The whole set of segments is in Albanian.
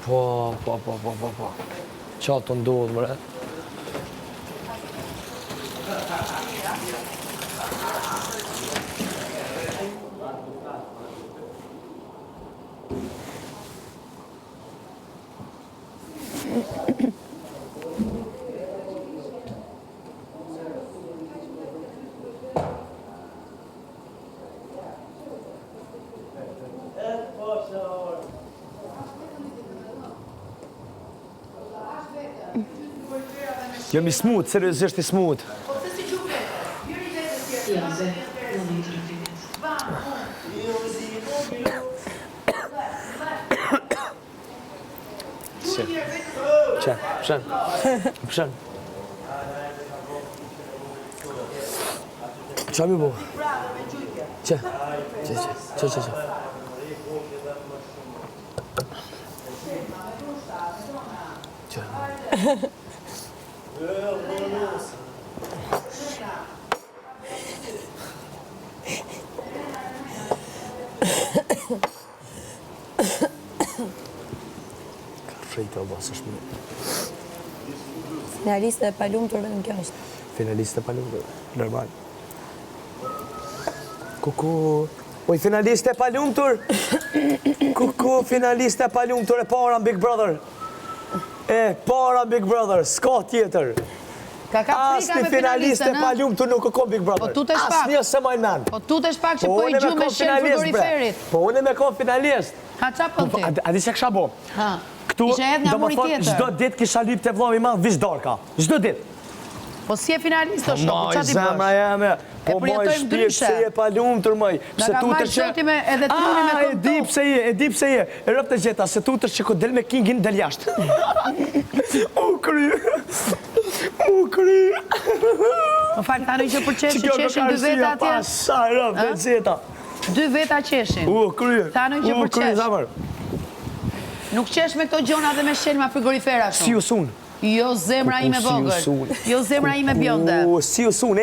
Po. Qa të ndodhë, mre? Jam I smooth, seriozisht I smooth. Pëshen. Qa mi bo? Që. Finaliste e palumtur vetëm kjo është. Finaliste e palumtur, normal. Kuku, oj finaliste e palumtur. Kuku, finaliste e palumtur e para në Big Brother. S'ka tjetër. Asni finaliste e palumtur nuk o kom Big Brother. Asni se majnë men. Po tutesh pak që po I gju me shenë frigoriferit. Po unë me kom finalist. Ha qa po ti? A di se kësha bo? Këtu, do më thonë, gjdo dit kisha lyp të vllomi ma vish darka. Gjdo dit. Po si e finalist o shumë, qa ti bësh? Zemra jeme, po moj shpirë se je palumtur mëj. Nga ka marrë shoti me edhe truni me këmëto. E di pse je, e rëp të gjeta, se tu tërë që ko del me kingin del jashtë. U kry. Më falë, tani që për qeshin 2 veta atje? Pasaj, rëp të gjeta. 2 veta qeshin. U kry. Tani që për qesh. Nuk qesh me këto gjona dhe me shenë ma frigorifera shumë. Si usun. Jo zemra ime vogël. Jo zemra ime bjonde. Si usun,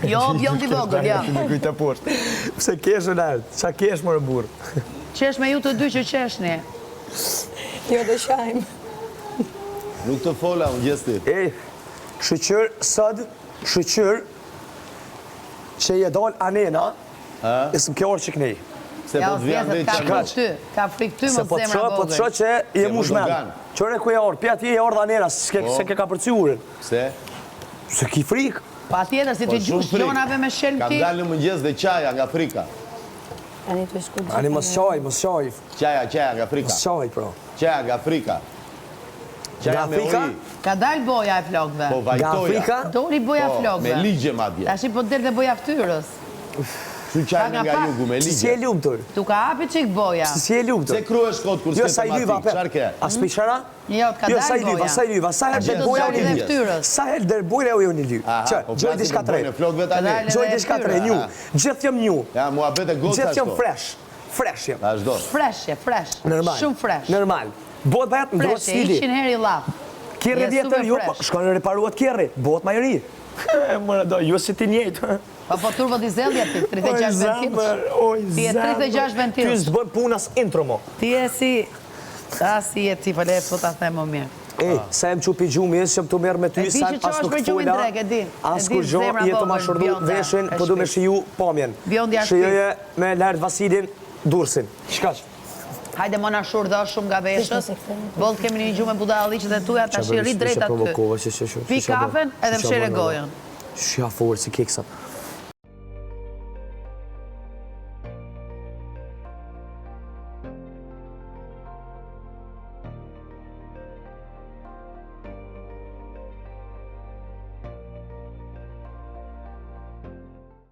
Jo bjondi vogël, ja. Me kujta poshtë. Pse kesh në lartë, qa kesh më burë? Qesh me ju të dy që qeshni. Jo dhe shajmë. Nuk të fola, unë gjesti. Shëqër, shëqër, që je dal anena, isëm kjo orë që kënej. Se po të vjen dhe që ka frik ty më zemra vogël. Po të shë që je mu shmen. Qëre ku je orë, pja ti je orë dhe anena, se ke ka përci urin. Se? Se ki frik. Pa tjetër, si ti gjush gjonave me shenë ti. Kam dalë në mëngjes dhe qaja nga frika. Ani mos qaj. Qaja nga frika. Mos qaj, pro. Qaja nga frika. Qaja me uri. Ka dalë boja e flokve. Po vajtoja. Dori boja flokve. Me ligje madje. Tashi po del dhe boja ftyrës. Su qajnë nga jugu me ligje. Si e lumë tërë? Tu ka api qik boja. Si e lumë tërë? Se kru e shkot kur s'ke tematik, qarke? As pi qara? Jo, t'ka dalë boja. Sa i lyva, sa her der boja unë i lyva. Sa her der boja unë i lyva. Që, gjoj di shka tre. Gjoj di shka tre, nju. Gjithë jam nju. Ja, mua bete gotë gjithë jam fresh. Fresh jem. Ashdo. Fresh. Normal. Shumë fresh. Normal. Bot bajat në drojtë stili. 100 herë I laf. Kjerri vjetër, jo, shkone reparuat kjerri. Bot majëri. Mëra do, ju si ti njejtë. Po turbo dizelja ti, 36 ventil. Ti e 36 ventil. Ty s'bën punas intro mo. Ti e si... si e ti, pële, po ta them më mirë. Sa jem qupi gjumi, që jem të merë me ty, sa as nuk fola, as kur gjo, jetë ma shërdu veshin, po du me shiju pomjen. Shijoje me Lart Vasilin Dursin. Shkash? Hajde mona shurdo shumë nga veshës, bollë kemi një gjume budalliqët dhe tuja, ta shi rrit drejt aty. Pi kafen edhe mshere gojën. Shia forë si keksa.